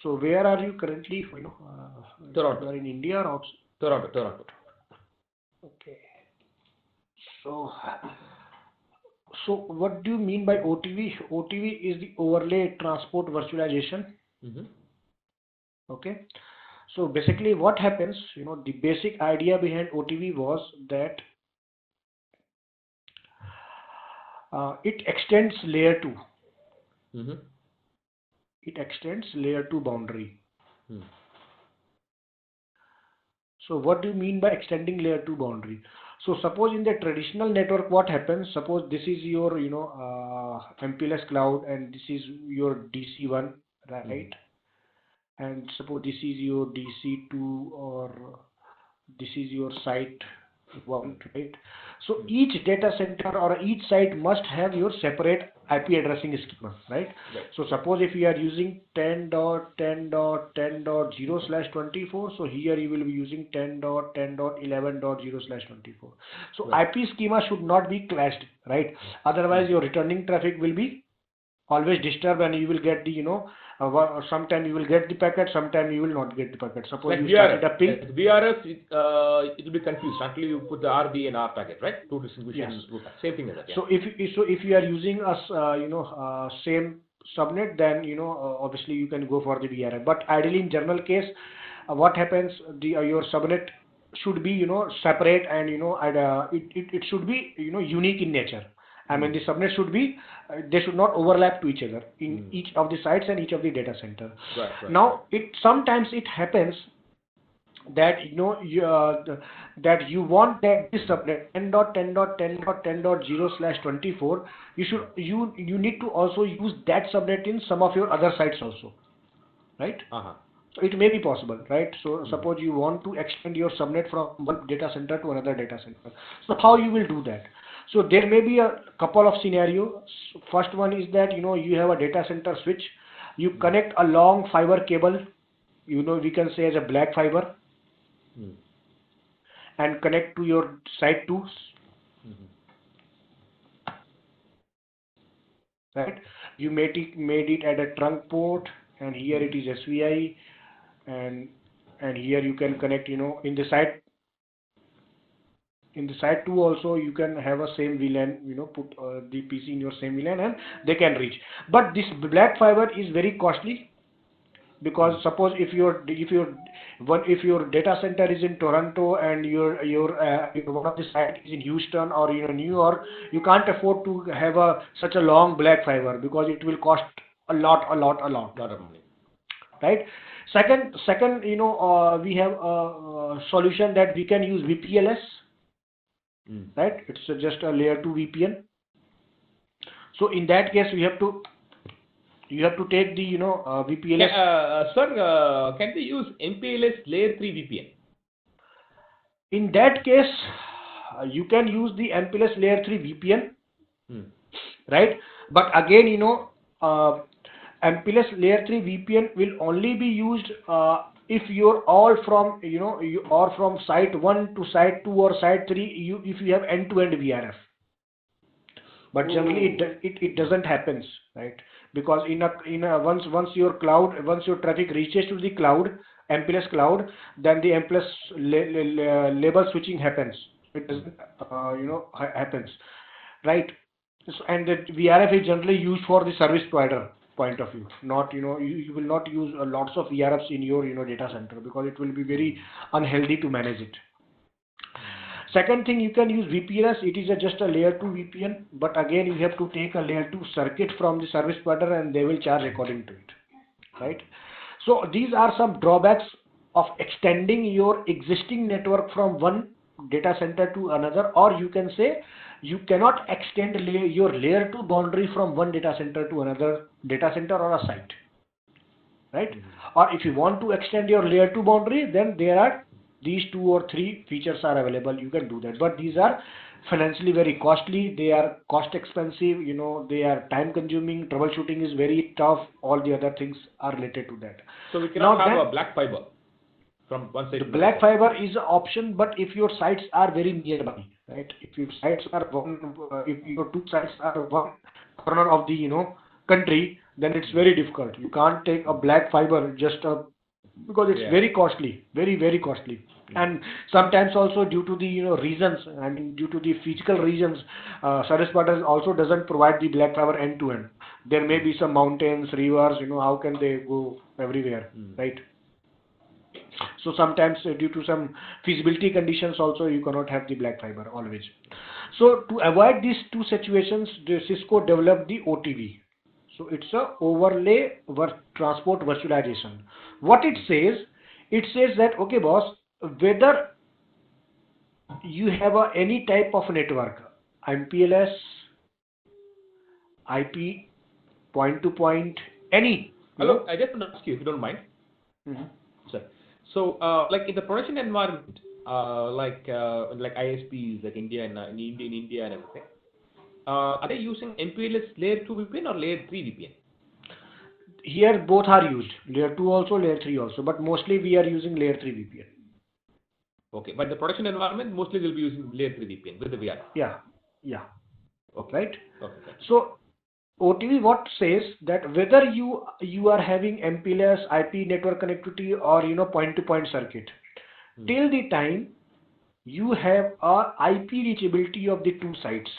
So where are you currently? Toronto. You are in India or outside? Toronto. Okay. So, so what do you mean by OTV? OTV is the overlay transport virtualization. Mm-hmm. Okay. So basically, what happens? The basic idea behind OTV was that it extends layer two. Mm-hmm. It extends layer two boundary. Mm. So what do you mean by extending layer 2 boundary? So suppose in the traditional network, what happens? Suppose this is your, MPLS cloud and this is your DC1, right? And suppose this is your DC2 or this is your site 1, right? So Mm. each data center or each site must have your separate IP addressing schema, right? Right. So suppose if you are using 10.10.10.0/24, so here you will be using 10.10.11.0/24. So Right. IP schema should not be clashed, right? Otherwise, Mm. your returning traffic will be always disturb and you will get the sometime you will get the packet, sometime you will not get the packet. It's Suppose like you VRF. started a ping. Like VRF, it will be confused until you put the RB and R packet, right? Two Yes. distribution route. Same thing as that, yeah. So if you are using same subnet, then obviously you can go for the VRF. But ideally, in general case, what happens? The your subnet should be separate and it should be unique in nature. I mean Mm. the subnet should be they should not overlap to each other in Mm. each of the sites and each of the data center. Right. Now it sometimes it happens that that you want that this subnet 10.10.10.10.0/24 you need to also use that subnet in some of your other sites also, right? Uh-huh. So it may be possible, right? So Mm. suppose you want to extend your subnet from one data center to another data center. So how you will do that? So there may be a couple of scenarios. First one is that you have a data center switch. You Mm. connect a long fiber cable. We can say as a black fiber Mm. and connect to your site 2, Mm-hmm. right? You made it at a trunk port, and here Mm-hmm. it is SVI, and here you can connect. In the site 2 also you can have a same VLAN. Put the PC in your same VLAN, and they can reach. But this black fiber is very costly because Mm. suppose if your data center is in Toronto and your one of the site is in Houston or New York, you can't afford to have such a long black fiber because it will cost a lot, Lot of money. right? Second, we have a solution that we can use VPLS, Mm. right? It's just a layer 2 VPN. So in that case, you have to take the VPLS. Sir, can they use MPLS layer 3 VPN? In that case, you can use the MPLS layer 3 VPN, Mm. right? But again, uh, MPLS layer 3 VPN will only be used if you're all from you or from site 1 to site 2 or site 3, if you have end-to-end VRF. But generally Oh. it doesn't happens, right? Because once your traffic reaches to the cloud, MPLS cloud, then the MPLS label switching happens. It Mm. doesn't happens, right? And the VRF is generally used for the service provider point of view, not you will not use lots of VRFs in your data center because it will be very Mm. unhealthy to manage it. Mm. Second thing, you can use VPNs. It is just a layer 2 VPN, but again, you have to take a layer 2 circuit from the service provider and they will charge according to it, right? So these are some drawbacks of extending your existing network from one data center to another, or you can say you cannot extend your layer 2 boundary from one data center to another data center or a site, right? Mm. Or if you want to extend your layer 2 boundary, then there are these 2 or 3 features are available. You can do that, but these are financially very costly. They are cost expensive. They are time consuming. Troubleshooting is very tough. All the other things are related to that. So we cannot Now have then, a black fiber from one the side to another black side. fiber is an option, but if your sites are very nearby, right? If your 2 sites are one corner of the country, then it's very difficult. You can't take a black fiber because it's Yeah. very costly, very, very costly. And sometimes also due to the reasons, I mean due to the physical reasons, service providers also doesn't provide the black fiber end to end. There may be some mountains, rivers, how can they go everywhere, right? So sometimes due to some feasibility conditions also you cannot have the black fiber always. So to avoid these two situations, the Cisco developed the OTV. So it's a overlay transport virtualization. What it says that okay boss, whether you have any type of network, MPLS, IP, point to point, any, you Hello, know. I just want to ask you if you don't mind. Mhm. Sir. So, like in the production environment, like ISPs, like India and in India and everything, are they using MPLS layer 2 VPN or layer 3 VPN? Here both are used, layer 2 also, layer 3 also, but mostly we are using layer 3 VPN. Okay, but the production environment mostly they'll be using layer 3 VPN with the VR. Yeah, yeah, Okay, right. okay, got it. So OTV what says that whether you are having MPLS, IP network connectivity, or point to point circuit, till the time you have a IP reachability of the two sites,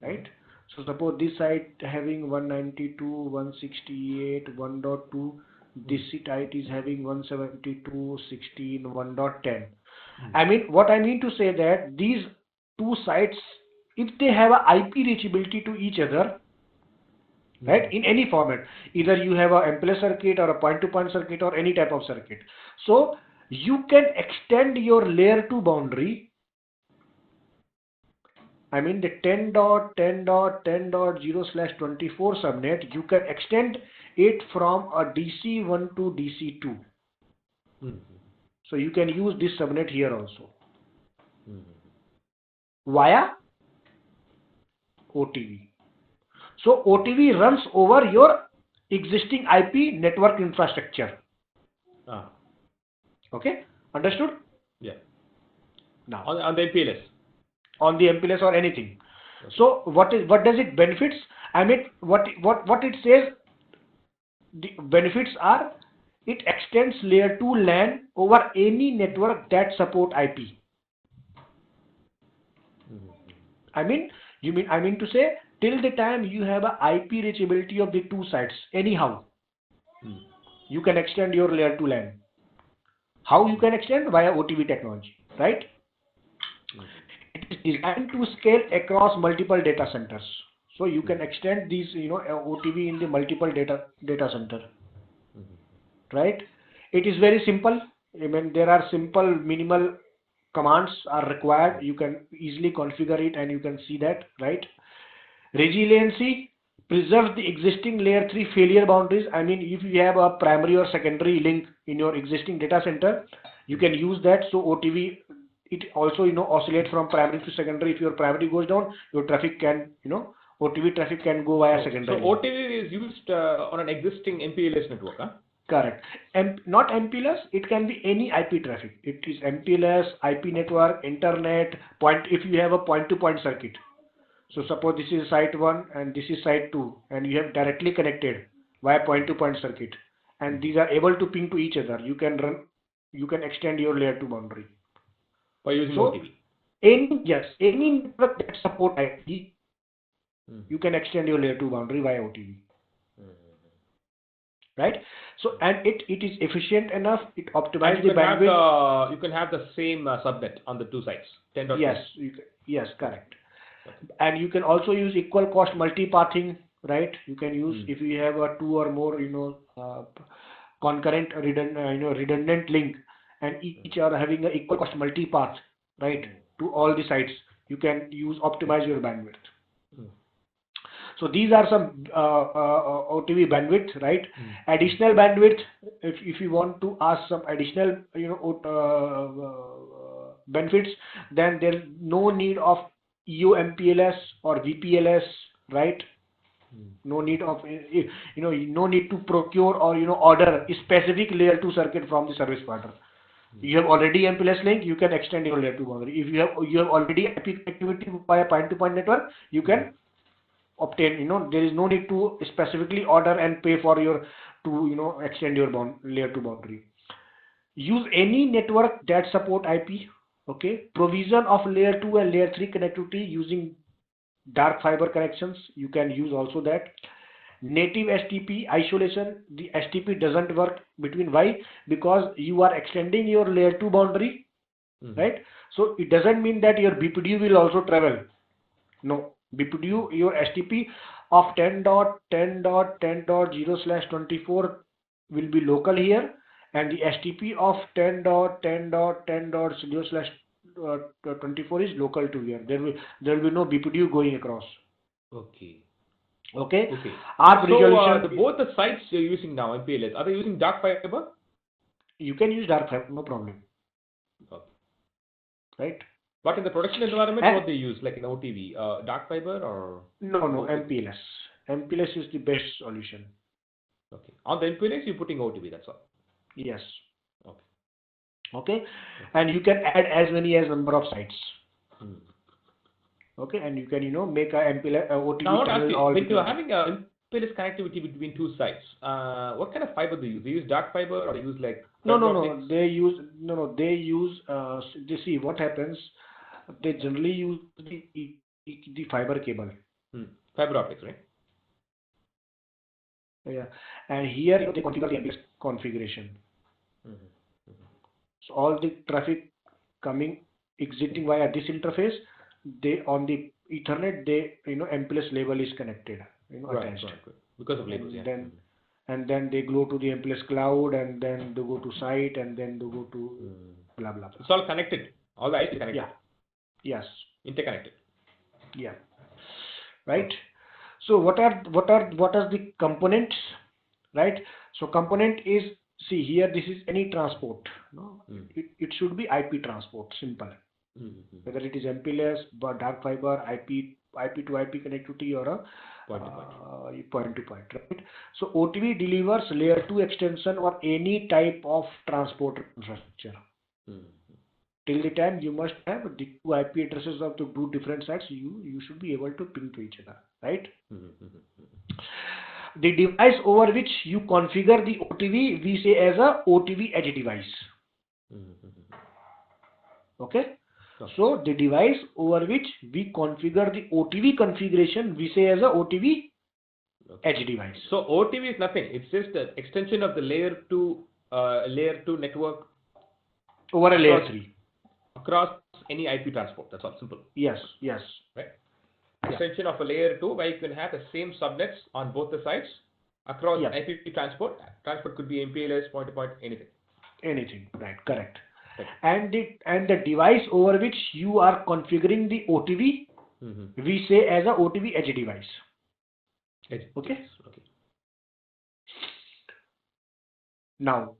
right? So suppose this site having 192, 168, 1.2, this site is having 172, 16, 1.10. I mean, what I mean to say that these two sites, if they have a IP reachability to each other, right, in any format, either you have a MPLS circuit or a point-to-point circuit or any type of circuit, so you can extend your layer 2 boundary. I mean the 10.10.10.0/24 subnet, you can extend it from a DC1 to DC2. So you can use this subnet here also via OTV. So OTV runs over your existing IP network infrastructure. Okay, understood? Yeah. Now On the MPLS. on the MPLS or anything. Okay. So what does it benefits? I mean what it says, the benefits are it extends layer 2 LAN over any network that support IP. I mean to say, till the time you have a IP reachability of the two sites, anyhow, you can extend your layer 2 LAN. How you can extend? Via OTV technology, right? It is designed to scale across multiple data centers. So you can extend these, OTV in the multiple data center, right? It is very simple. I mean, there are simple minimal commands are required. You can easily configure it and you can see that, right? Resiliency preserves the existing layer 3 failure boundaries. I mean, if you have a primary or secondary link in your existing data center, you can use that. So OTV, it also oscillate from primary to secondary. If your primary goes down, your traffic can OTV traffic can go via So secondary link. OTV is used on an existing MPLS network, huh? Correct. Not MPLS, it can be any IP traffic. It is MPLS, IP network, internet, point, if you have a point-to-point circuit. So suppose this is site 1 and this is site 2 and you have directly connected via point-to-point circuit and these are able to ping to each other. You can extend your layer 2 boundary. By using So OTV. any network that support IP, you can extend your layer 2 boundary via OTV. Right? So and it is efficient enough. It optimizes the bandwidth. You can have the same subnet on the two sides. 10.10. Yes, yes, correct. And you can also use equal cost multipathing, right? You can use if you have a two or more, concurrent redundant link, and each are having a equal cost multipath, right? To all the sites, you can optimize your bandwidth. So these are some OTV bandwidth, right? Additional bandwidth, if you want to ask some additional, benefits, then there is no need of EOMPLS or VPLS, right? No need of, no need to procure or, order a specific layer 2 circuit from the service provider. You have already MPLS link, you can extend your layer 2 boundary. If you have already IP connectivity via point-to-point network, you can obtain, there is no need to specifically order and pay for your to extend your layer 2 boundary. Use any network that support IP. Okay, provision of layer 2 and layer 3 connectivity using dark fiber connections, you can use also that. Native STP isolation, the STP doesn't work between, why? Because you are extending your layer 2 boundary, right? So it doesn't mean that your BPDU will also travel. No, BPDU, your STP of 10.10.10.0/24 will be local here, and the STP of 10.10.10.0/24 is local to here. There will be no BPDU going across. Okay. Okay. Okay. ARP So resolution. both the sites you're using now, MPLS, are they using dark fiber? You can use dark fiber, no problem. Okay. Right. But in the production environment, And what they use, like in OTV, dark fiber or no, both? MPLS. MPLS is the best solution. Okay. On the MPLS, you're putting OTV. That's all. Yes. Okay. Okay. And you can add as many as number of sites. Okay, and you can make a MPLS OTV Now I want to ask tunnel you, all when you're between. having a MPLS connectivity between two sites, what kind of fiber do you use? Do you use dark fiber or do you use like No, fiber no, no. optics? They use They use. They see what happens. They generally use the fiber cable. Fiber optics, right? Yeah, and here they configure the MPLS configuration. So all the traffic coming exiting via this interface, they on the Ethernet, they MPLS label is connected, attached. Right. Because of labels, And yeah. then they go to the MPLS cloud, and then they go to site, and then they go to blah blah blah. It's all connected. All the IC is connected. Yeah. Yes. Interconnected. Yeah. Right. So what are the components? Right. So component is, see here, this is any transport. No, it should be IP transport, simple. Whether it is MPLS, but dark fiber, IP to IP connectivity, or a point to point, right? So OTV delivers layer 2 extension or any type of transport infrastructure. Till the time you must have the two IP addresses of the two different sites, you should be able to ping to each other, right? The device over which you configure the OTV, we say as a OTV edge device. Okay? So the device over which we configure the OTV configuration, we say as a OTV edge device. So OTV is nothing. It's just an extension of the layer 2 network over a layer 3. Across any IP transport. That's all. Simple. Yes. Right? Extension of a layer 2 where you can have the same subnets on both the sites across IP transport. Transport could be MPLS, point to point, anything. Anything, right? Correct. And the device over which you are configuring the OTV, we say as a OTV edge device. Okay. Now,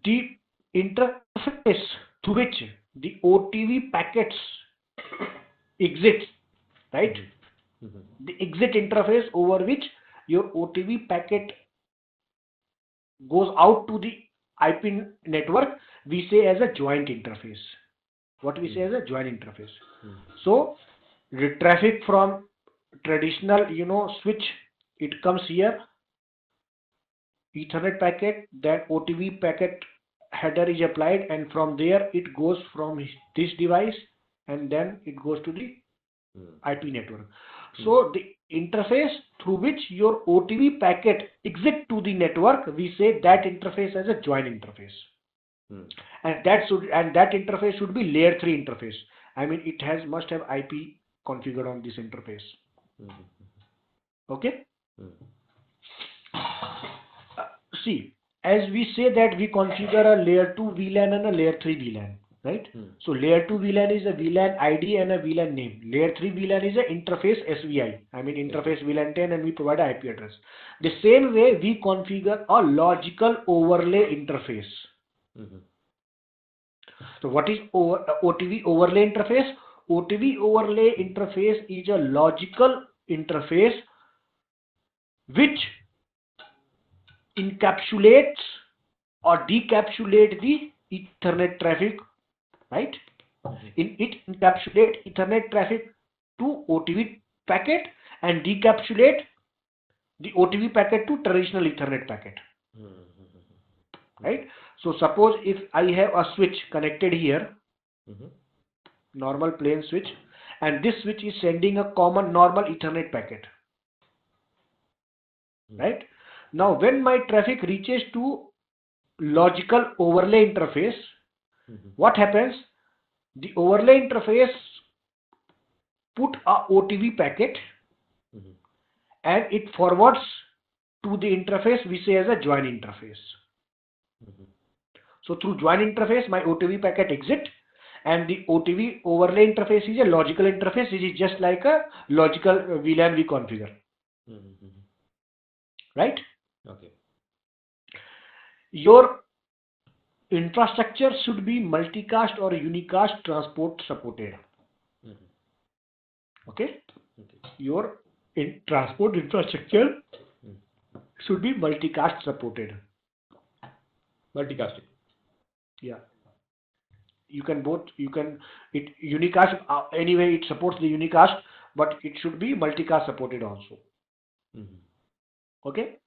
the interface through which the OTV packets exit, right? The exit interface over which your OTV packet goes out to the IP network, we say as a joint interface. What we say as a joint interface. So the traffic from traditional switch, it comes here, Ethernet packet, then OTV packet header is applied, and from there it goes from this device, and then it goes to the IP network. So the interface through which your OTV packet exit to the network, we say that interface as a joint interface. And that interface should be layer 3 interface. I mean, it must have IP configured on this interface. Okay. See, as we say that we configure a layer 2 VLAN and a layer 3 VLAN, right? So layer 2 VLAN is a VLAN ID and a VLAN name. Layer 3 VLAN is a interface SVI. I mean interface VLAN 10, and we provide an IP address. The same way we configure a logical overlay interface. So what is OTV overlay interface? OTV overlay interface is a logical interface which encapsulates or decapsulate the Ethernet traffic, right? It encapsulate Ethernet traffic to OTV packet and decapsulate the OTV packet to traditional Ethernet packet. Right? So suppose if I have a switch connected here, normal plain switch, and this switch is sending a common normal Ethernet packet. Right? Now when my traffic reaches to logical overlay interface, what happens? The overlay interface put a OTV packet and it forwards to the interface we say as a join interface. So through join interface, my OTV packet exit, and the OTV overlay interface is a logical interface. It is just like a logical VLAN we configure. Right? Okay. Your infrastructure should be multicast or unicast transport supported. Okay? Your transport infrastructure should be multicast supported. Multicasting. Yeah. You can it unicast anyway, it supports the unicast, but it should be multicast supported also. Okay?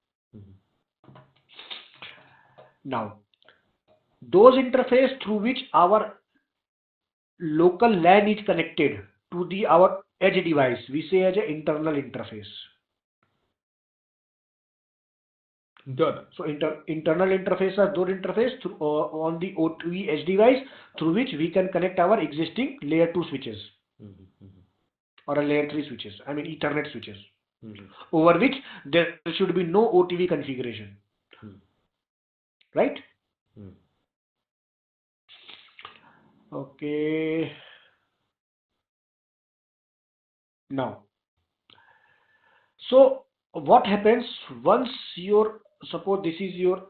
Now, those interface through which our local LAN is connected to our edge device, we say as an internal interface. So internal interface are those interface through, on the OTV edge device through which we can connect our existing layer 2 switches or a layer 3 switches, I mean Ethernet switches, over which there should be no OTV configuration. Right? Okay. Now, so what happens once suppose this is your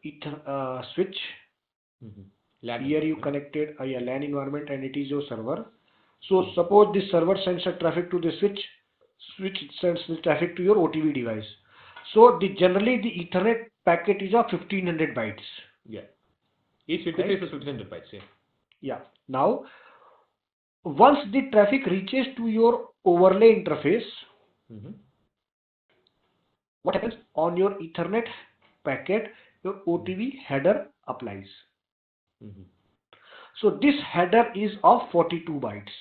switch. Here you connected a LAN environment and it is your server. So suppose this server sends a traffic to the switch sends the traffic to your OTV device. So generally the Ethernet packet is of 1500 bytes. Yeah. Each interface is 1500 bytes. Yeah. Yeah. Now, once the traffic reaches to your overlay interface, what happens on your Ethernet packet? Your OTV header applies. So this header is of 42 bytes.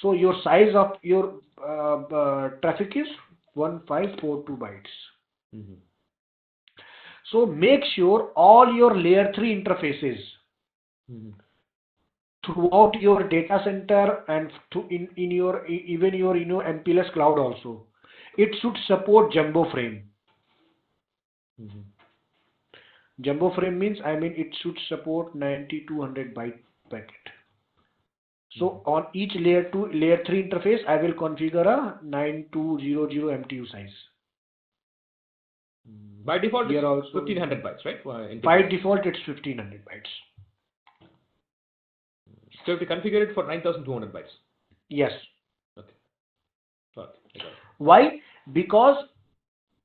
So your size of your traffic is 1542 bytes. So make sure all your layer 3 interfaces throughout your data center and in your even your MPLS cloud also, it should support jumbo frame. Jumbo frame means it should support 9200 byte packet. So on each layer 3 interface, I will configure a 9200 MTU size. By default, here it's also 1500 bytes, right? By default, it's 1500 bytes. So if you configure it for 9200 bytes. Yes. Okay. Okay. I got it. Why? Because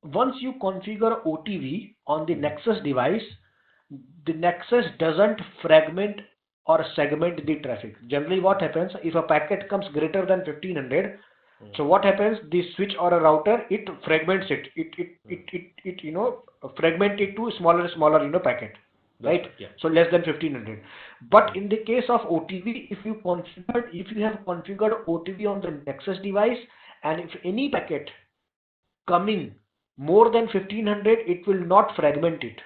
once you configure OTV on the Nexus device, the Nexus doesn't fragment or segment the traffic. Generally, what happens if a packet comes greater than 1500? So what happens? The switch or a router, it fragments it. It fragment it to smaller packet. Right? Yeah. So less than 1500. But in the case of OTV, if you have configured OTV on the Nexus device, and if any packet coming more than 1500, it will not fragment it.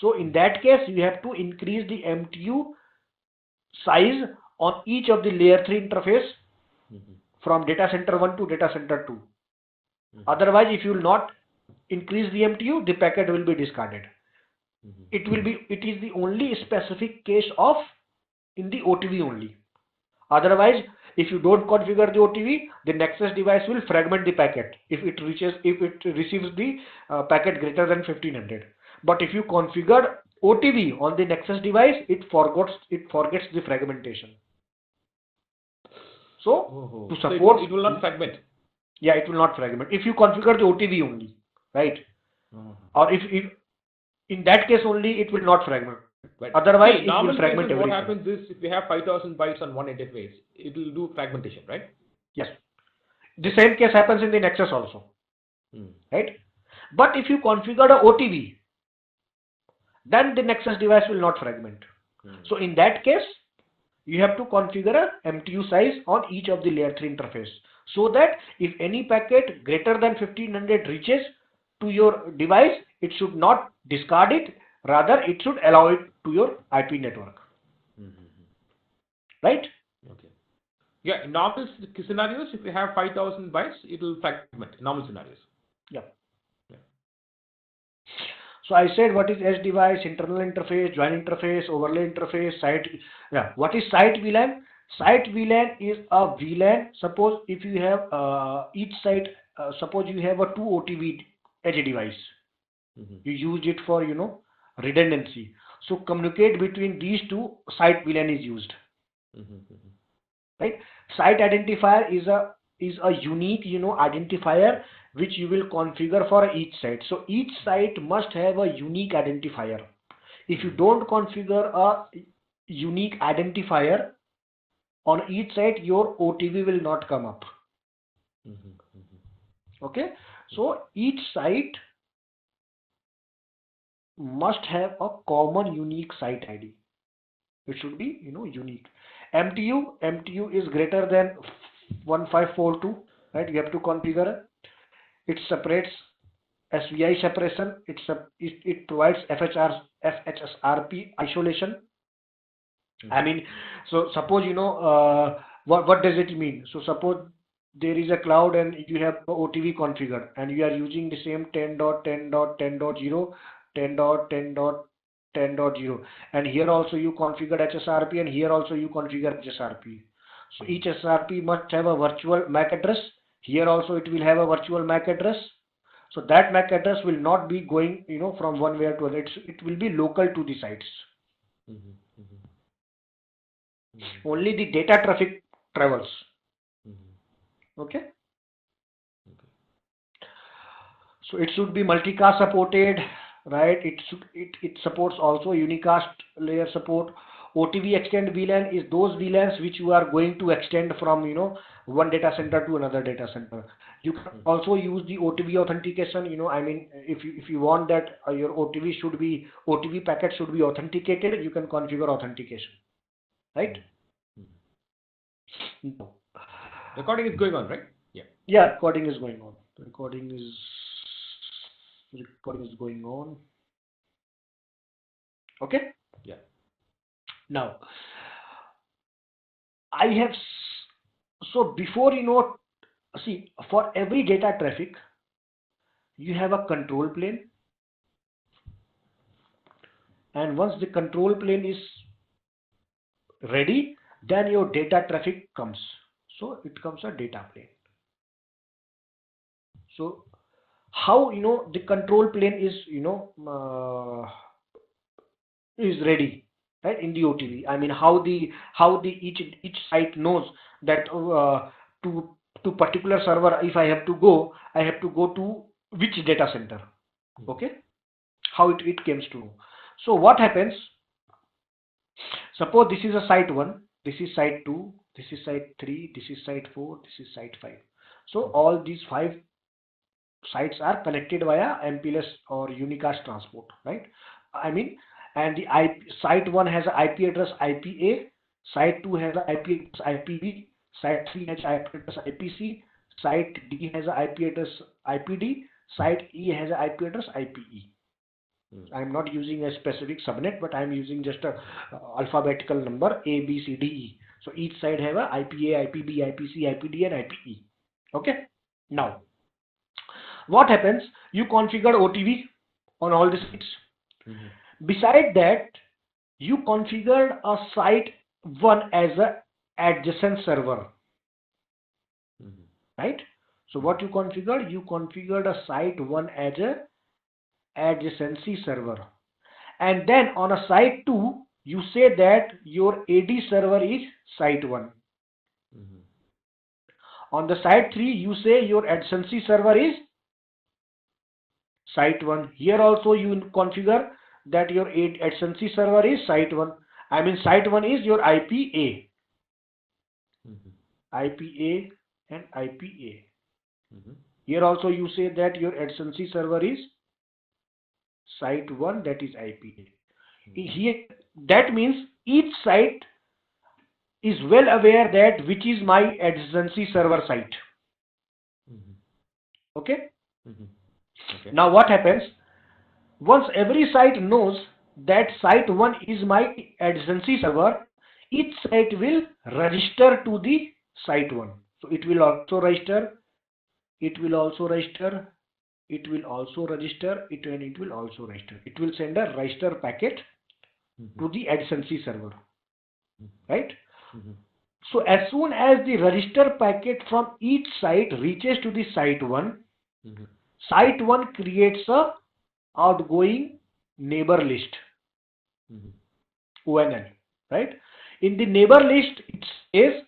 So in that case, you have to increase the MTU size on each of the layer 3 interface from data center 1 to data center 2. Otherwise, if you will not increase the MTU, the packet will be discarded. It is the only specific case of in the OTV only. Otherwise, if you don't configure the OTV, the Nexus device will fragment the packet if it receives the packet greater than 1500. But if you configure OTV on the Nexus device, it forgets the fragmentation. So to support, so it will not fragment. Yeah, it will not fragment if you configure the OTV only, right? Or if in that case only it will not fragment. Right. Otherwise, See, it will fragment cases, everything. What happens is if you have 5000 bytes on one interface, it will do fragmentation, right? Yes. The same case happens in the Nexus also, Mm. right? But if you configure a OTV, then the Nexus device will not fragment. So in that case, you have to configure a MTU size on each of the layer 3 interface, so that if any packet greater than 1500 reaches to your device, it should not discard it, rather it should allow it to your IP network, right? Okay. Yeah, in normal scenarios, if you have 5,000 bytes, it will fragment. Normal scenarios. Yeah. Yeah. So I said what is edge device, internal interface, join interface, overlay interface, site. Yeah. What is site VLAN? Site VLAN is a VLAN. Suppose if you have each site, suppose you have a two OTV edge device. You used it for redundancy. So communicate between these two, site VLAN is used. Right? Site identifier is a unique identifier which you will configure for each site. So each site must have a unique identifier. If you don't configure a unique identifier on each site, your OTV will not come up. Okay, so each site must have a common unique site ID. It should be unique. MTU is greater than 1542, right? You have to configure it. It separates SVI separation. It provides FHSRP isolation. I mean, so suppose what does it mean? So suppose there is a cloud and you have OTV configured and you are using the same 10.10.10.0, 10.10.10.0, and here also you configured HSRP and here also you configure HSRP. So each SRP must have a virtual MAC address. Here also it will have a virtual MAC address. So that MAC address will not be going from one where to other. It will be local to the sites. Only the data traffic travels. Okay. So it should be multicast supported, right? It supports also unicast layer support. OTV extend VLAN is those VLANs which you are going to extend from one data center to another data center. You can also use the OTV authentication. I mean, if you want that your OTV packet should be authenticated, you can configure authentication, right? No. Recording is going on, right? Yeah. Yeah, recording is going on. Recording is going on. Okay. Yeah. Now, I have so before see, for every data traffic, you have a control plane, and once the control plane is ready, then your data traffic comes. So it comes a data plane. So how the control plane is ready, right, in the OTV. I mean, how the each site knows that to particular server, if I have to go, I have to go to which data center. Okay, how it comes to know. So what happens? Suppose this is a site 1, this is site 2, this is site 3, this is site 4, this is site 5. So all these 5 sites are connected via MPLS or unicast transport, right? I mean, and the site 1 has an IP address IPA, site 2 has an IP address IPB, site 3 has an IP address IPC, site D has an IP address IPD, site E has an IP address IPE. I'm not using a specific subnet, but I'm using just a alphabetical number A, B, C, D, E. So each side have a IPA, IPB, IPC, IPD, and IPE. Okay. Now, what happens? You configure OTV on all the sites. Beside that, you configured a site 1 as a adjacent server, right? So what you configured? You configured a site 1 as a adjacency server, and then on a site 2, you say that your AD server is site 1. On the site 3, you say your adjacency server is site 1. Here also you configure that your adjacency server is site 1. I mean, site 1 is your IPA. IPA and IPA. Mm-hmm. Here also you say that your adjacency server is site 1, that is IPA. Here, that means each site is well aware that which is my adjacency server site. Mm-hmm. Okay. Mm-hmm. Okay. Now what happens? Once every site knows that site 1 is my adjacency server, each site will register to the site 1. So it will also register, it will also register, it will also register, it will also register. It will send a register packet Mm-hmm. to the adjacency server, Mm-hmm. right? Mm-hmm. So as soon as the register packet from each site reaches to the Mm-hmm. site 1 creates a outgoing neighbor list, Mm-hmm. ONL, right? In the neighbor list, it says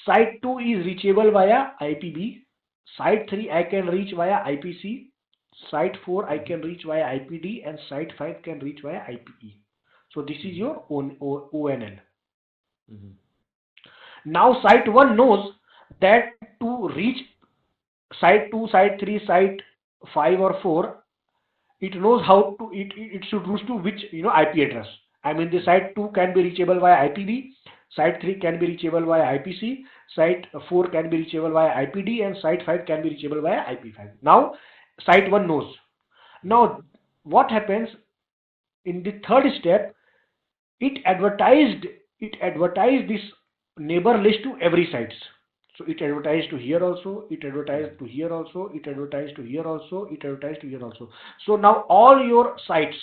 site 2 is reachable via IPB, site 3 I can reach via IPC, site 4 I can reach via IPD, and site 5 can reach via IPE. So this is your own ONL. Mm-hmm. Now site 1 knows that to reach site 2, site 3, site 5 or 4, it knows how to it should route to which IP address. I mean the site 2 can be reachable via IPB, site 3 can be reachable via IPC, site 4 can be reachable via IPD, and site 5 can be reachable via IP5. Now site 1 knows. Now what happens in the third step? it advertised it advertised this neighbor list to every sites. So it advertised to here also, it advertised to here also, it advertised to here also, it advertised to here also. So now all your sites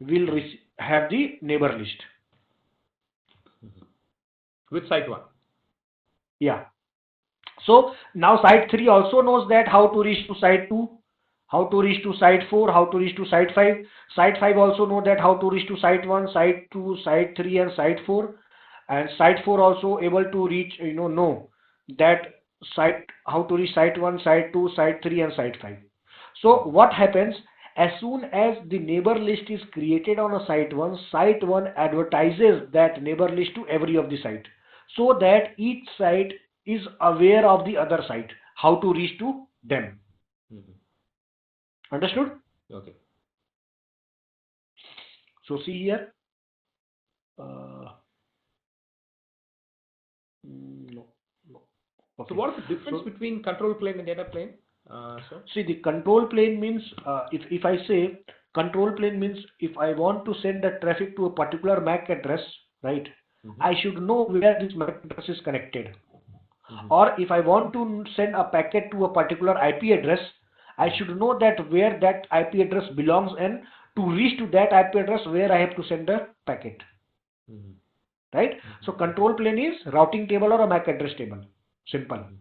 will have the neighbor list. With site 1. Yeah. So now site 3 also knows that how to reach to site 2, how to reach to site 4, how to reach to site 5. Site 5 also know that how to reach to site 1, site 2, site 3, and site 4. And site 4 also able to reach, know that site, how to reach site 1, site 2, site 3, and site 5. So what happens? As soon as the neighbor list is created on a site 1 advertises that neighbor list to every of the site, so that each site is aware of the other site, how to reach to them. Mm-hmm. Understood? Okay. So see here. Uh, no, no. So Okay. what is the difference So between control plane and data plane, sir? see, the control plane means, if I say control plane means, if I want to send the traffic to a particular MAC address, right, Mm-hmm. I should know where this MAC address is connected. Mm-hmm. Or if I want to send a packet to a particular IP address, I should know that where that IP address belongs, and to reach to that IP address where I have to send the packet, Mm-hmm. right? So control plane is routing table or a MAC address table. Simple. Mm-hmm.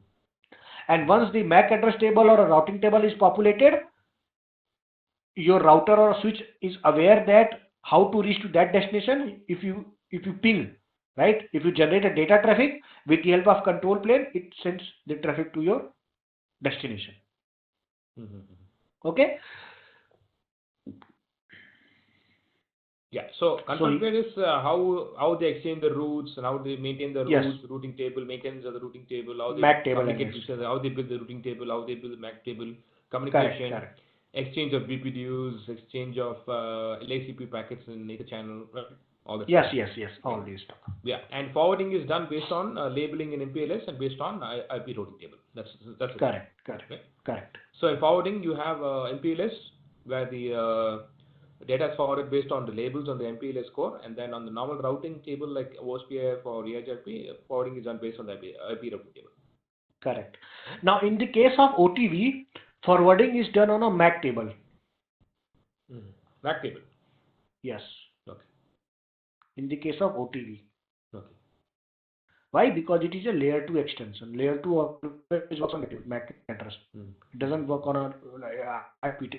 And once the MAC address table or a routing table is populated, your router or switch is aware that how to reach to that destination. If you ping, right, if you generate a data traffic with the help of control plane, it sends the traffic to your destination. Mm-hmm. Okay. Yeah. So So control plane is how they exchange the routes and how they maintain the yes, routes, routing table, maintenance of the routing table, how they MAC table and communicate rest. with each other, how they build the routing table, how they build the MAC table, Correct, communication, correct. exchange of BPDUs, exchange of LACP packets in either channel, right? All that Yes, stuff. yes, yes, Yeah. all these stuff. Yeah. And forwarding is done based on labeling in MPLS and based on IP routing table. That's the thing. Correct, correct, Right? correct. So in forwarding, you have MPLS where the data is forwarded based on the labels on the MPLS core, and then on the normal routing table like OSPF or EHRP, forwarding is done based on the IP routing table. Correct. Right? Now in the case of OTV, forwarding is done on a MAC table. Mm-hmm. MAC table. Yes, Okay. in the case of OTV. Okay. Why? Because it is a layer 2 extension. Layer 2 always works on MAC address. Mm-hmm. It doesn't work on a IP.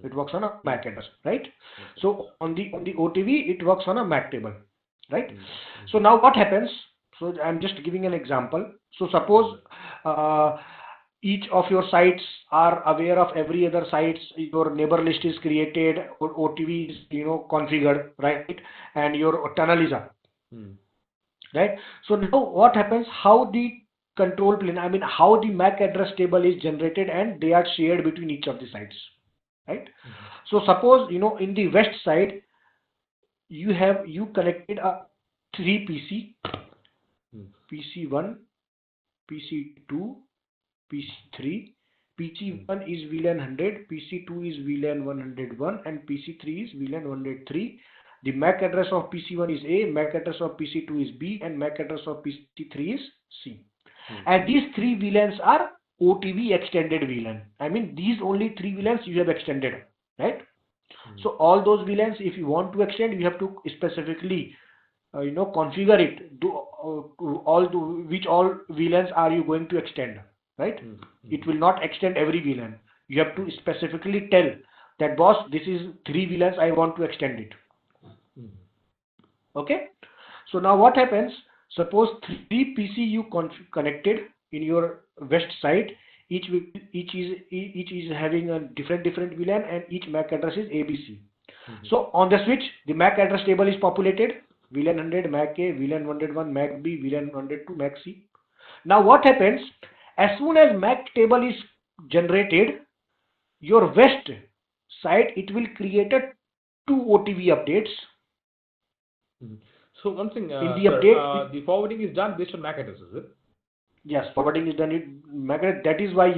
It works on a MAC address, right? Okay. So on the OTV, it works on a MAC table, right? Mm-hmm. So now what happens? So I'm just giving an example. So suppose uh, each of your sites are aware of every other sites. Your neighbor list is created, or OTV is configured, right? And your tunnel is up, Mm-hmm. right? So now what happens? How the control plane, I mean how the MAC address table is generated and they are shared between each of the sites, right? So suppose, in the west side, you connected a 3 PC, PC1, PC2, PC3. PC1 is VLAN 100, PC2 is VLAN 101, and PC3 is VLAN 103. The MAC address of PC1 is A, MAC address of PC2 is B, and MAC address of PC3 is C. And these three VLANs are OTV extended VLAN. I mean, these only three VLANs you have extended, right? So all those VLANs, if you want to extend, you have to specifically, configure it. Which all VLANs are you going to extend, right? It will not extend every VLAN. You have to specifically tell that, boss, this is three VLANs, I want to extend it. Okay. So now what happens? Suppose 3 PC you connected in your west side. Each is having a different VLAN, and each MAC address is ABC. So on the switch, the MAC address table is populated. VLAN 100 MAC A, VLAN 101 MAC B, VLAN 102 MAC C. Now what happens? As soon as MAC table is generated, your west side, it will create a 2 OTV updates. So one thing, In the sir, update, the forwarding is done based on MAC address, is it? yes, forwarding is done in MAC address. That is why,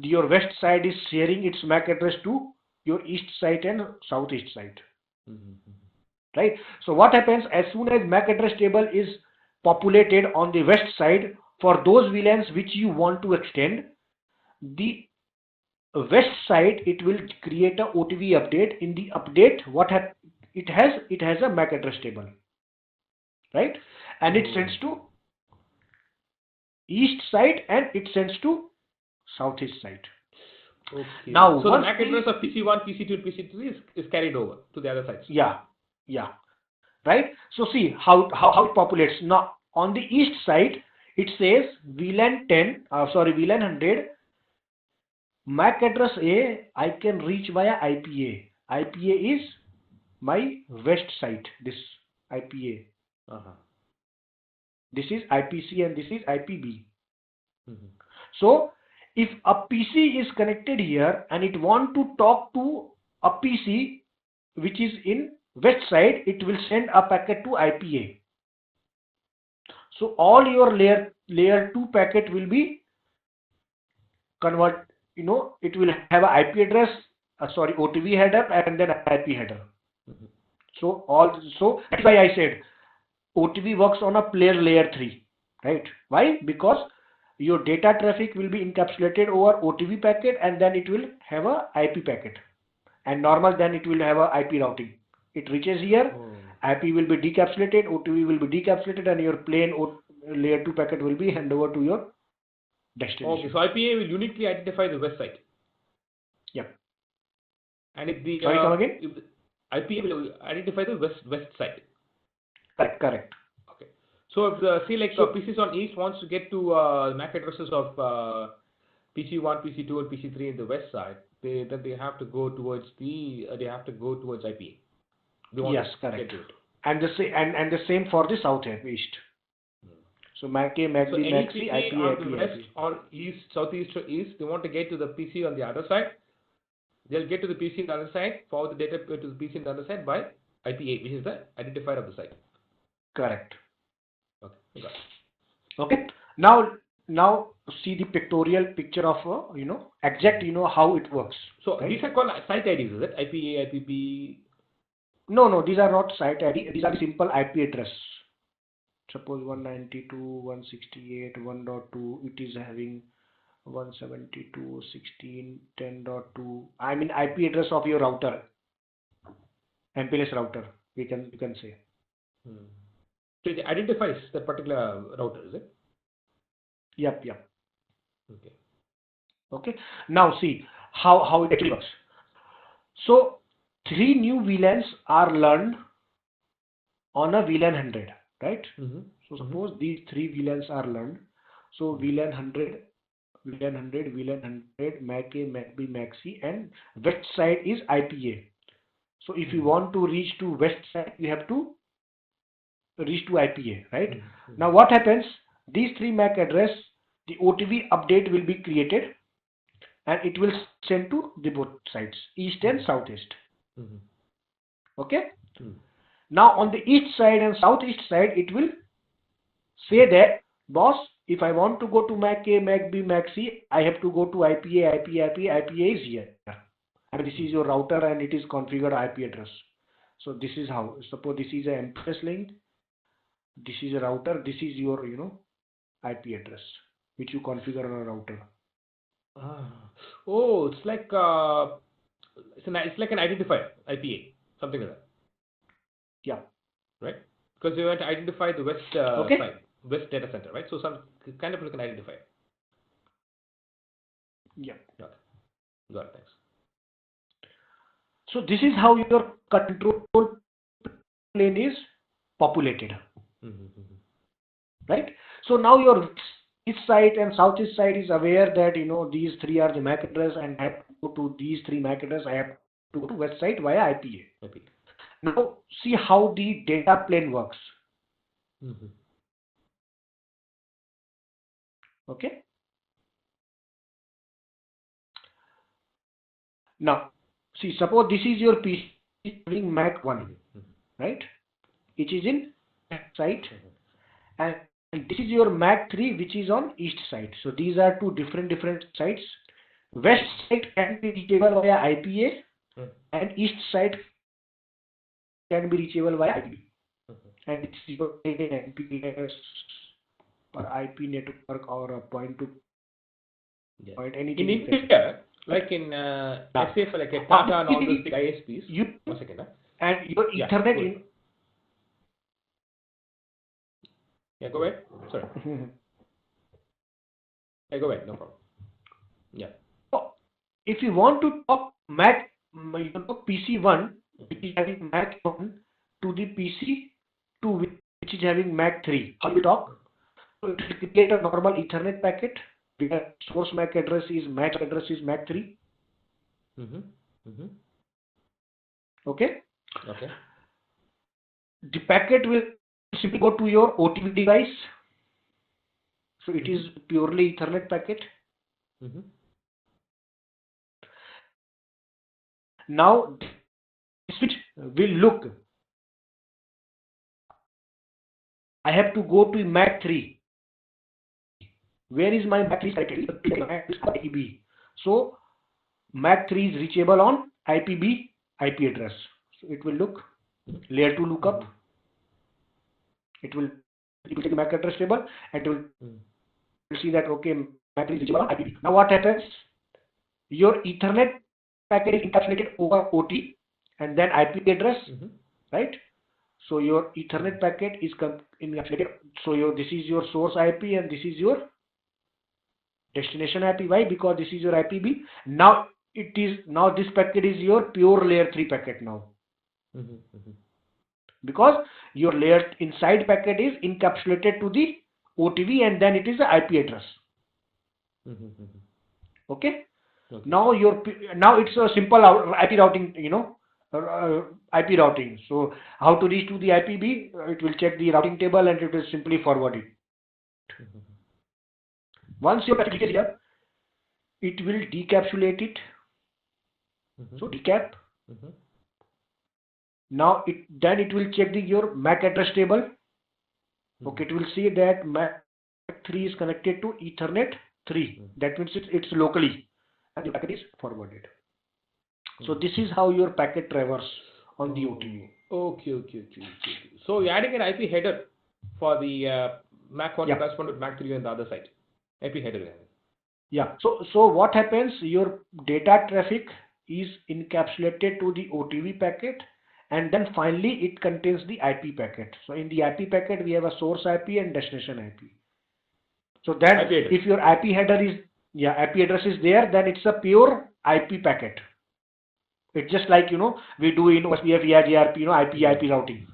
your west side is sharing its MAC address to your east side and southeast side. Right? So what happens, as soon as MAC address table is populated on the west side for those VLANs which you want to extend, the west side, it will create a OTV update. In the update, it has a MAC address table, right? And it sends to east side and it sends to southeast side. Okay. Now, so the MAC address of PC1, PC2, and PC3 is carried over to the other sites. Yeah, right. So see how it populates. Now on the east side, it says VLAN 100. MAC address A, I can reach via IPA. IPA is my west site. This IPA. This is IPC and this is IPB. So if a PC is connected here and it want to talk to a PC which is in west side, it will send a packet to IPA. So all your layer 2 packet will be convert. It will have a IP address, OTV header and then IP header. So that's why I said OTV works on a player layer 3, right? Why? Because your data traffic will be encapsulated over OTV packet, and then it will have a IP packet, and normal then it will have a IP routing. It reaches here, IP will be decapsulated, OTV will be decapsulated, and your plain layer 2 packet will be handed over to your destination. Okay, so IPA will uniquely identify the west site. Yep. And if the sorry, come again? if the IPA will identify the west site. Correct. Okay. So if PCs on east wants to get to the MAC addresses of PC1, PC2, and PC3 in the west side, then they have to go towards IPA. Yes, correct. And the same for the south and east. So MAC A, MAC B, MAC C, IPA, on IPA, the west or east, southeast or east, they want to get to the PC on the other side. They'll get to the PC on the other side, forward the data to the PC on the other side by IPA, which is the identifier of the site. Correct. Okay. Got it. Okay. Now see the pictorial picture of exact how it works. So right? These are called site IDs, is it? IPA, IPB. No, these are not site ID. These are simple IP address. Suppose 192.168 1.2, it is having 172.16.10.2. I mean IP address of your router, MPLS router. You can say. So it identifies that particular router, is it? Yep. Okay. Now see how it actually works. So 3 new VLANs are learned on a VLAN 100, right? So suppose these 3 VLANs are learned. So VLAN 100, MAC A, MAC B, MAC C, and west side is IPA. So if you want to reach to west side, you have to reach to IPA, right? Now what happens? These 3 MAC address the OTV update will be created and it will send to the both sides, east and southeast. Okay. Now on the east side and southeast side, it will say that, boss, if I want to go to MAC A, MAC B, MAC C, I have to go to IPA, IPA is here. I mean, this is your router and it is configured IP address. So this is how, suppose this is a MPLS link, this is a router, this is your, IP address, which you configure on a router. Oh, it's like it's like an identifier, IPA, something like that. Yeah. Right? Because you want to identify the west side, west data center, right? So some kind of like an identifier. Yeah. Okay. Got it. Thanks. So this is how your control plane is populated. Right? So now your east side and southeast side is aware that these three are the MAC address and I have to go to these three MAC address. I have to go to west side via IPA. Now see how the data plane works. Okay. Now see, suppose this is your PC having MAC 1, right? Which is in side, and this is your MAC 3 which is on east side. So these are two different sides. West side can be reachable via IPA and east side can be reachable via IPB. And it's your MPLS or IP network or a point to point, anything. In India, like in let's say for like a Tata and all those big ISPs. One second. And your Ethernet Yeah, go ahead. Sorry. Yeah, go ahead. No problem. Yeah. So if you want to talk MAC, PC1, which is having MAC 1 to the PC2, which is having MAC 3, how you talk? So it will create a normal Ethernet packet where source MAC address is MAC 3. Okay. Okay. The packet will simply go to your OTV device. So it is purely Ethernet packet. Now the switch will look. I have to go to MAC 3. Where is my MAC 3 IPB? So MAC 3 is reachable on IPB IP address. So it will look layer 2 lookup. It will take MAC address table and it will see that okay, MAC 3 is reachable on IPB. Now what happens? Your Ethernet packet is encapsulated over OT and then IP address, right? So your Ethernet packet is encapsulated. So this is your source IP and this is your destination IP. Why? Because this is your IPB. Now this packet is your pure layer 3 packet now. Because your layer inside packet is encapsulated to the OTV and then it is the IP address. Okay. Now it's a simple IP routing, IP routing. So how to reach to the IPB? It will check the routing table and it will simply forward it. Once your packet is here, it will decapsulate it. So decap. Now then it will check your MAC address table. Okay, it will see that MAC 3 is connected to Ethernet 3. That means it's locally, and the packet is forwarded. So this is how your packet traverse on the OTV. Okay. So you're adding an IP header for the MAC 1 to correspond with MAC 3 on the other side. IP header. Yeah. So what happens? Your data traffic is encapsulated to the OTV packet, and then finally it contains the IP packet. So in the IP packet we have a source IP and destination IP. So then if your IP header is IP address is there, then it's a pure IP packet. It's just like we do in OSPF, EIGRP, IP routing.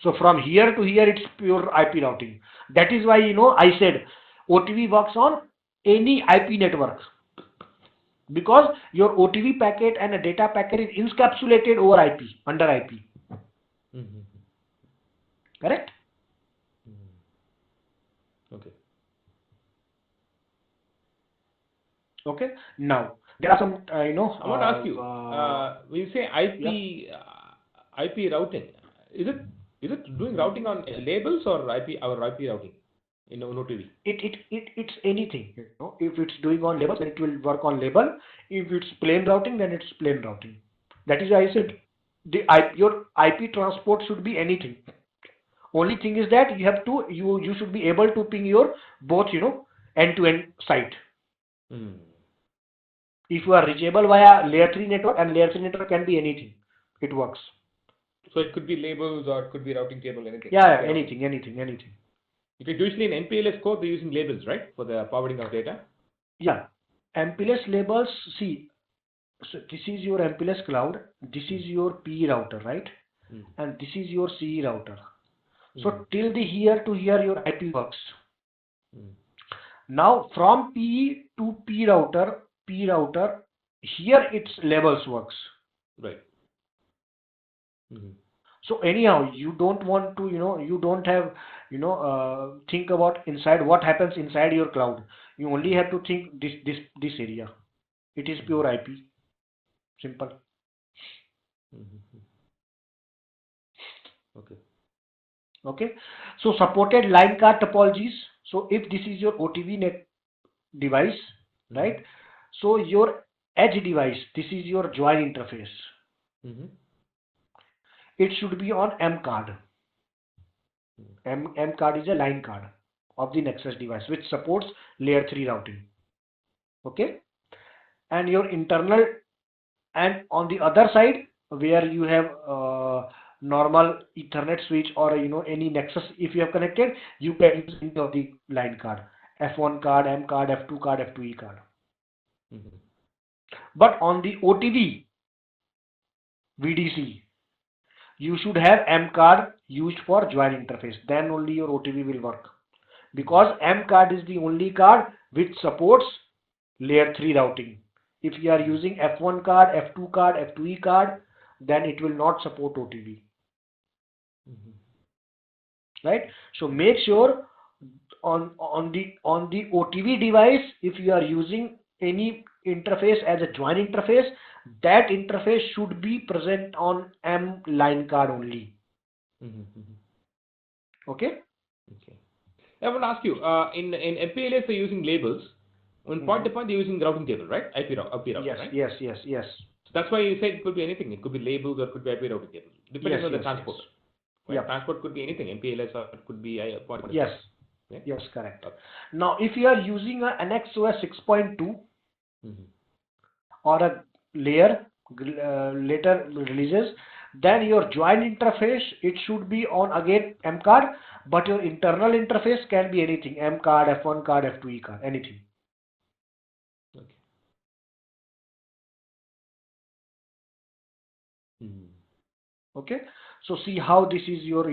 So from here to here it's pure IP routing. That is why I said OTV works on any IP network, because your OTV packet and a data packet is encapsulated over IP, under IP. Correct? Okay. Okay. Now there are some I want to ask you, when you say yep. IP routing, is it doing routing on labels or IP routing in OTV? It's anything, if it's doing on labels, then it will work on label. If it's plain routing, then it's plain routing. That is why I said your IP transport should be anything. Only thing is that you should be able to ping your both, end to end site. Hmm. If you are reachable via layer 3 network, and layer 3 network can be anything, it works. So it could be labels or it could be routing table, anything. Yeah, IP routing. anything. Because usually in MPLS code they're using labels, right, for the forwarding of data. Yeah, MPLS labels. See, so this is your MPLS cloud. This is your PE router, right? Mm. And this is your CE router. So Mm. till the here to here your IP works. Mm. Now from PE to P router, here its labels works. Right. Mm-hmm. So anyhow, you don't want to, you don't have, think about inside what happens inside your cloud. You only Mm. have to think this area. It is Mm-hmm. pure IP. Simple. Mm-hmm. Okay. Okay. So supported line card topologies. So if this is your OTV net device, Mm-hmm. right? So your edge device, this is your join interface. Mm-hmm. It should be on M card. M card is a line card of the Nexus device, which supports layer 3 routing. Okay. And your internal, and on the other side, where you have normal Ethernet switch, or any Nexus, if you have connected, you can use any of the line card, F1 card, M card, F2 card, F2E card. Mm-hmm. But on the OTV VDC, you should have M card used for join interface. Then only your OTV will work, because M card is the only card which supports layer 3 routing. If you are using F1 card, F2 card, F2E card, then it will not support OTV, Mm-hmm. right? So make sure on the OTV device, if you are using any interface as a join interface, that interface should be present on M line card only. Mm-hmm. Okay. Okay. I want to ask you, in MPLS they're using labels. On point Hmm. to point they're using routing table, right? IP routing, Yes, right? yes, yes, yes, So that's why you said it could be anything. It could be labels or it could be IP routing table, yes, depending on the yes, yes. transport. Right? Yep. Transport could be anything, MPLS or it could be point to point as Yes, well. Yeah. yes, correct. Okay. Now, if you are using a NXOS 6.2 Mm-hmm. or a layer later releases, then your join interface, it should be on again M card, but your internal interface can be anything: M card, F1 card, F2E card, anything. Okay. Mm-hmm. Okay. So see how this is your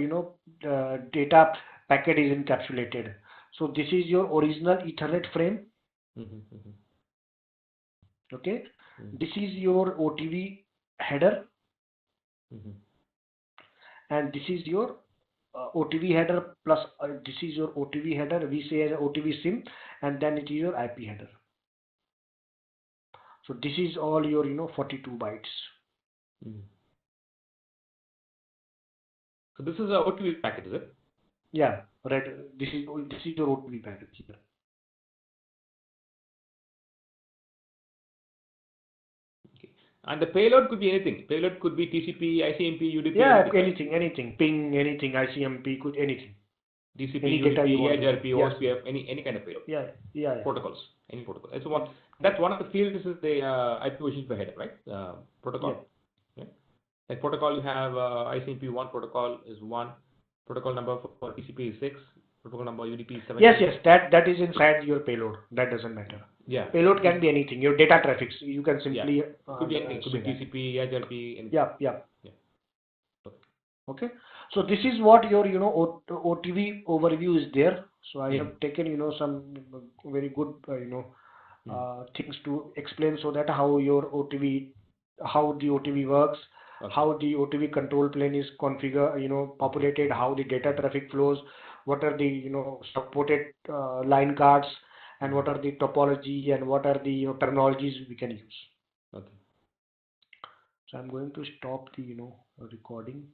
data packet is encapsulated. So this is your original Ethernet frame. Mm-hmm. Okay. Mm-hmm. This is your OTV header, Mm-hmm. and this is your OTV header plus this is your OTV header. We say as a OTV SIM, and then it is your IP header. So this is all your 42 bytes. Mm-hmm. So this is a OTV packet, is it? Yeah, right. This is your OTV packet here. Okay. And the payload could be anything. Payload could be TCP, ICMP, UDP, Yeah, anything, right? anything, ping, anything, ICMP, could anything, TCP, any data you UDP, want to ping. EIGRP, Yes. OSPF, any kind of payload. Yeah, yeah, yeah. Protocols, any protocol. So Ex- that's one of the fields is the IP version per header, right? Yep. Protocol. Yeah. Like protocol, you have ICMP one protocol is one, protocol number for TCP is 6, protocol number UDP is Yes, 17. yes. That is inside your payload. That doesn't matter. Yeah. Payload This, can be anything. Your data traffics. You can yeah. simply It could be anything. It could be say that. TCP, EIGRP, anything. Yep, yep. Yeah. Okay. Okay. So this is what your OTV overview is there. So I have Mm. taken some very good Mm. things to explain, so that how the OTV works, Okay. how the OTV control plane is configured, populated, how the data traffic flows, what are the supported line cards, and what are the topology and what are the terminologies we can use. Okay. So I'm going to stop the recording.